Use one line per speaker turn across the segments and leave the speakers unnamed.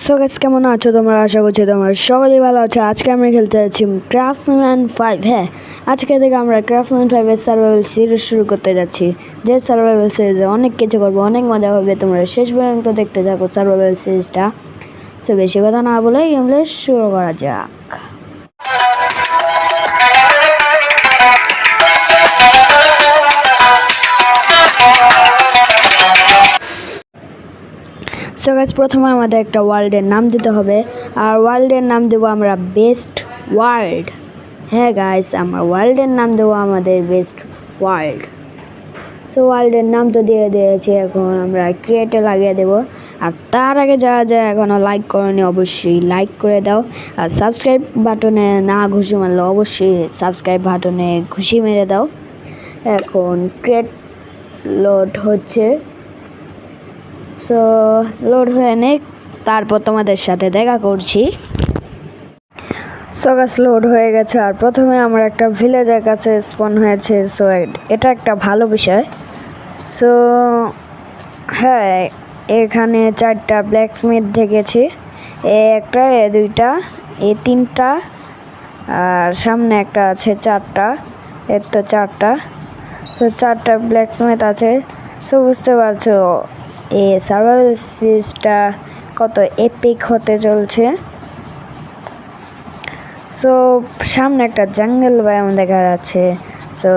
So guys, কেমন আছো তোমরা? আশা করছি তোমরা সকলেই ভালো আছো। আজকে আমরা খেলতে যাচ্ছি ক্রাফটসম্যান 5। হ্যাঁ, আজকে থেকে আমরা ক্রাফটসম্যান 5 এর সার্ভাইভাল সিরিজ শুরু করতে যাচ্ছি। যে সার্ভাইভাল সিরিজে অনেক কিছু করবো, অনেক মজা হবে। তোমরা শেষ পর্যন্ত দেখতে থাকো সার্ভাইভাল সিরিজটা। তো বেশি কথা না বলে গেমপ্লে শুরু করা যাক। সো গাইস, প্রথমে আমাদের একটা ওয়ার্ল্ডের নাম দিতে হবে, আর ওয়ার্ল্ডের নাম দেবো আমরা বেস্ট ওয়ার্ল্ড। হ্যাঁ গাইস, আমরা ওয়ার্ল্ডের নাম দেবো আমাদের বেস্ট ওয়ার্ল্ড। সো ওয়ার্ল্ডের নাম তো দিয়ে দিয়েছি, এখন আমরা ক্রিয়েটে লাগিয়ে দেবো। আর তার আগে যারা যারা এখনও লাইক করেনি অবশ্যই লাইক করে দাও, আর সাবস্ক্রাইব বাটনে না ঘুষি মারলে অবশ্যই সাবস্ক্রাইব বাটনে ঘুষি মেরে দাও। এখন ক্রিয়েট লোড হচ্ছে, সো লোড হয়ে নে, তারপর তোমাদের সাথে দেখা করছি। সো গাছ লোড হয়ে গেছে, আর প্রথমে আমরা একটা ভিলেজের কাছে স্পন হয়েছে। সো এটা একটা ভালো বিষয়। সো হ্যাঁ, এখানে 4টা ব্ল্যাকস্মিথ ঢেকেছি, একটা, দুইটা, তিনটা, আর সামনে একটা আছে 4টা, তো 4টা। সো 4টা ব্ল্যাকস্মিথ আছে। সো বুঝতে পারছো এই সার্ভাইভাল সিরিজটা কত এপিক হতে চলছে। সো সামনে একটা জঙ্গল বায়োম দেখা যাচ্ছে। সো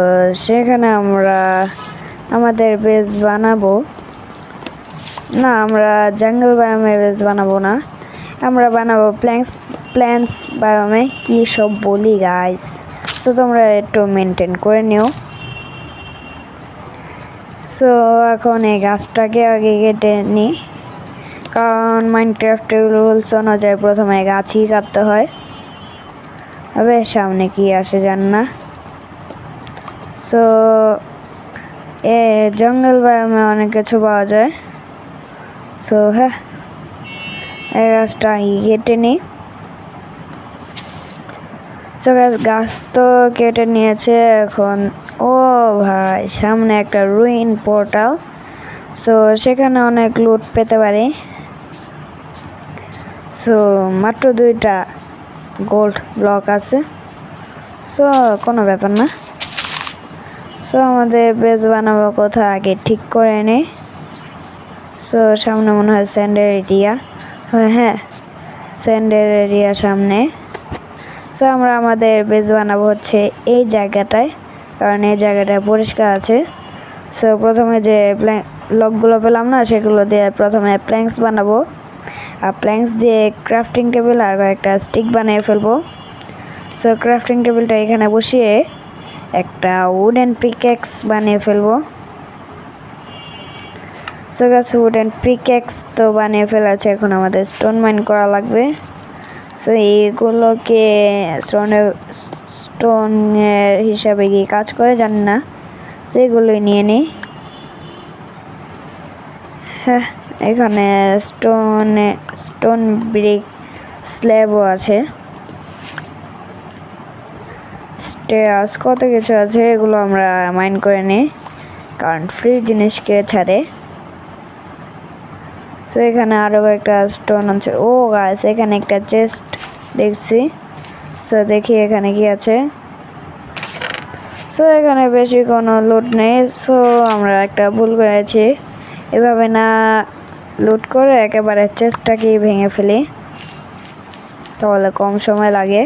সেখানে আমরা আমাদের বেস বানাবো না, আমরা জঙ্গল বায়োমে বেস বানাবো না, আমরা বানাবো প্ল্যান্টস বায়োমে। কি সব বলি গাইস, তো তোমরা একটু মেনটেন করে নিও। সো এখন এই গাছটাকে আগে কেটে নিই, কারণ মাইনক্রাফটের রুলস অনুযায়ী প্রথমে গাছই কাটতে হয়। তবে সামনে কি আসে জান না। সো এ জঙ্গল বায়োমে অনেক কিছু পাওয়া যায়। সো হ্যাঁ, এই গাছটা কেটে নিই। সো গাছ তো কেটে নিয়েছে, এখন ও ভাই সামনে একটা রুইন পোর্টাল। সো সেখানে অনেক লুট পেতে পারি। সো মাত্র 2টা গোল্ড ব্লক আছে, সো কোনো ব্যাপার না। সো আমাদের বেস বানাবো কোথায় আগে ঠিক করে নিই। সো সামনে মনে হয় স্যান্ডের এরিয়া, হ্যাঁ স্যান্ডের এরিয়া সামনে। সো আমরা আমাদের বেস বানাবো হচ্ছে এই জায়গাটায়, কারণ এই জায়গাটায় পরিষ্কার আছে। সো প্রথমে যে লকগুলো পেলাম না, সেগুলো দিয়ে প্রথমে প্ল্যাঙ্কস বানাবো, আর প্ল্যাঙ্কস দিয়ে ক্রাফটিং টেবিল আর একটা স্টিক বানিয়ে ফেলবো। সো ক্রাফটিং টেবিলটা এখানে বসিয়ে একটা উডেন পিকেক্স বানিয়ে ফেলবো। সো গাছ উডেন পিকেক্স তো বানিয়ে ফেলেছে, এখন আমাদের স্টোন মাইন করা লাগবে। সো এইগুলোকে স্টোনের হিসাবে কি কাজ করে জানি না, সেগুলোই নিয়ে নিই। হ্যাঁ, এখানে স্টোন ব্রিক স্ল্যাবও আছে, স্টেয়ার্স কত কিছু আছে, এগুলো আমরা মাইন করে নিই, কারণ ফ্রি জিনিসকে ছাড়ে। সো এখানে আরও একটা স্টোন আছে। ও গাইস, এখানে একটা চেস্ট দেখছি। সো দেখি এখানে কি আছে। সো এখানে বেশি কোনো লুট নেই। সো আমরা একটা ভুল করেছি, এভাবে না লুট করে একেবারে চেস্টটাকেই ভেঙে ফেলি, তাহলে কম সময় লাগে।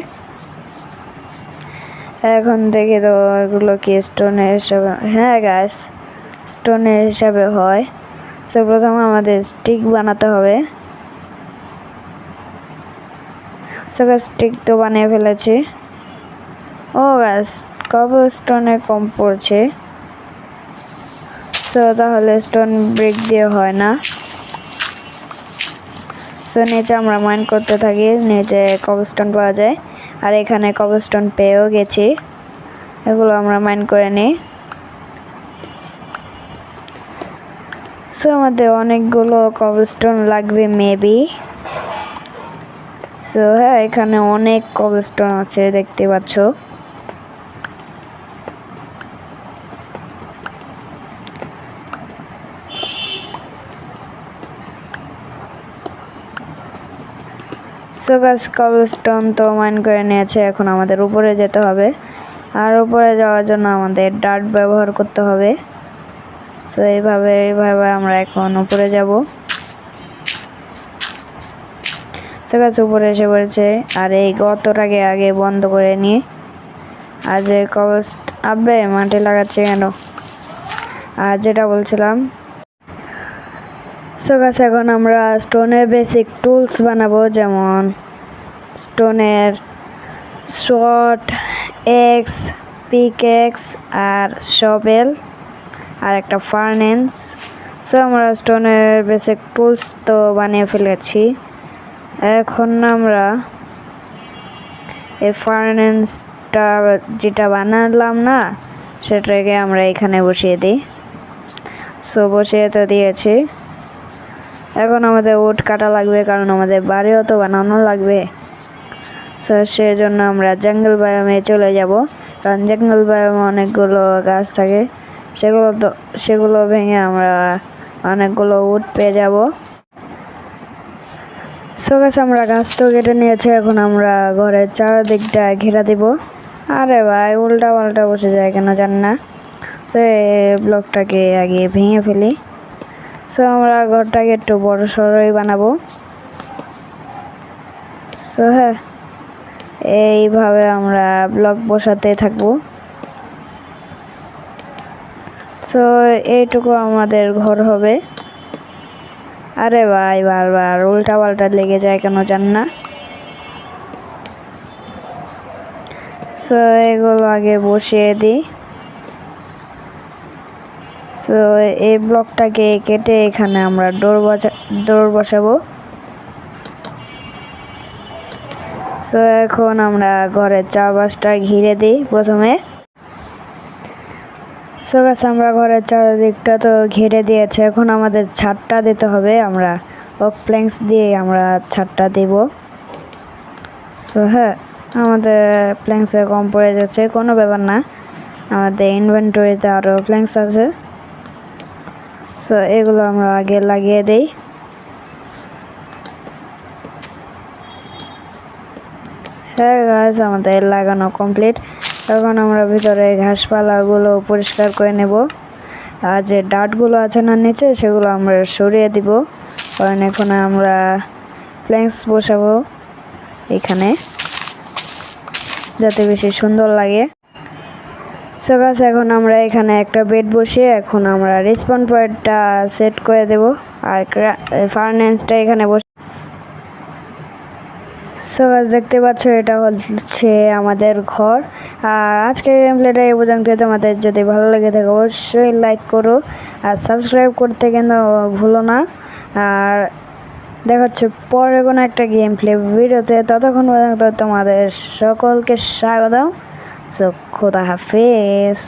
এখন দেখি তো এগুলো কি স্টোনের হিসাবে, হ্যাঁ গাইস স্টোনের হিসাবে হয়। সো প্রথমে আমাদের স্টিক বানাতে হবে। সো স্টিক তো বানিয়ে ফেলেছি। ও গাইস, কবল স্টোনে কম পড়ছে, সো তাহলে স্টোন ব্রিক দিয়ে হয় না। সো নিচে আমরা মাইন করতে থাকি, নিচে কবলস্টোন পাওয়া যায়, আর এখানে কবলস্টোন পেয়েও গেছি, এগুলো আমরা মাইন করে নিই। সো আমাদের অনেকগুলো কবলস্টোন লাগবে মেবি। সো হ্যাঁ, এখানে অনেক কবলস্টোন আছে দেখতে পাচ্ছ। সো গাইস কবলস্টোন তো মাইন করে নিয়েছে, এখন আমাদের উপরে যেতে হবে। আর উপরে যাওয়ার জন্য আমাদের ডার্ট ব্যবহার করতে হবে। সো এইভাবে আমরা এখন উপরে যাব। সো গাইস উপরে এসে পড়েছে, আর এই গর্তটাকে আগে বন্ধ করে নিয়ে, আর যে কবলস্ট আব্বে মাটি লাগাচ্ছে কেন, আর যেটা বলছিলাম, সো গাইস এখন আমরা স্টোনের বেসিক টুলস বানাবো, যেমন স্টোনের শর্ট, এক্স, পিকেক্স আর শবেল আর একটা ফার্নেন্স। সো আমরা স্টোনের বেসিক টুলস তো বানিয়ে ফেলেছি। এখন আমরা এই ফার্নেন্সটা যেটা বানালাম না, সেটাকে আমরা এখানে বসিয়ে দিই। সো বসিয়ে তো দিয়েছি। এখন আমাদের উড কাটা লাগবে, কারণ আমাদের বাড়িও তো বানানো লাগবে। সো সেজন্য আমরা জঙ্গল বায়োমে চলে যাব, কারণ জঙ্গল বায়োমে অনেকগুলো গাছ থাকে, সেগুলো ভেঙে আমরা অনেকগুলো উড পেয়ে যাব। সো গাছ আমরা গাছ তো কেটে নিয়েছি, এখন আমরা ঘরের চারদিকটা ঘেরা দিব। আরে ভাই উল্টা পাল্টা বসে যায় কেন জান না। তো এই ব্লকটাকে আগে ভেঙে ফেলি। সো আমরা ঘরটাকে একটু বড় সড়ই বানাবো। সো হ্যাঁ, এইভাবে আমরা ব্লক বসাতে থাকবো। সো এইটুকু আমাদের ঘর হবে। আরে ভাই বারবার উল্টা পাল্টা লেগে যায় কেন জান না। সো এগুলো আগে বসিয়ে দিই। সো এই ব্লকটাকে কেটে এখানে আমরা ডোর বসাবো। সো এখন আমরা ঘরের চারপাশটা ঘিরে দিই প্রথমে। সো গাছ আমরা ঘরের চারদিকটা তো ঘিরে দিয়েছে, এখন আমাদের ছাদটা দিতে হবে। আমরা ওক প্ল্যাঙ্কস দিয়ে আমরা ছাদটা দিব। সো হ্যাঁ, আমাদের প্ল্যাঙ্কসে কম পড়ে যাচ্ছে, কোনো ব্যাপার না, আমাদের ইনভেন্টরিতে আরও প্ল্যাঙ্কস আছে। সো এগুলো আমরা আগে লাগিয়ে দিই। হ্যাঁ গাছ আমাদের লাগানো কমপ্লিট। এখন আমরা ভিতরে ঘাসপালাগুলো পরিষ্কার করে নেব, আর যে ডাটগুলো আছে না নিচে, সেগুলো আমরা সরিয়ে দিব, কারণ এখন আমরা প্ল্যাঙ্কস বসাবো এখানে, যাতে বেশি সুন্দর লাগে। সো গাছ এখন আমরা এখানে একটা বেড বসিয়ে এখন আমরা রেসপন্ড পয়েন্টটা সেট করে দেব, আর ফার্নেন্সটা এখানে বসে। সো গাছ দেখতে পাচ্ছ, এটা হচ্ছে আমাদের ঘর। আর আজকের গেম প্লেটা এই পর্যন্ত। তোমাদের যদি ভালো লেগে থাকে অবশ্যই লাইক করো, আর সাবস্ক্রাইব করতে কিন্তু ভুলো না। আর দেখা হচ্ছে পরে কোনো একটা গেম প্লে ভিডিওতে, ততক্ষণ পর্যন্ত তোমাদের সকলকে স্বাগতম। সো খোদা হাফেজ।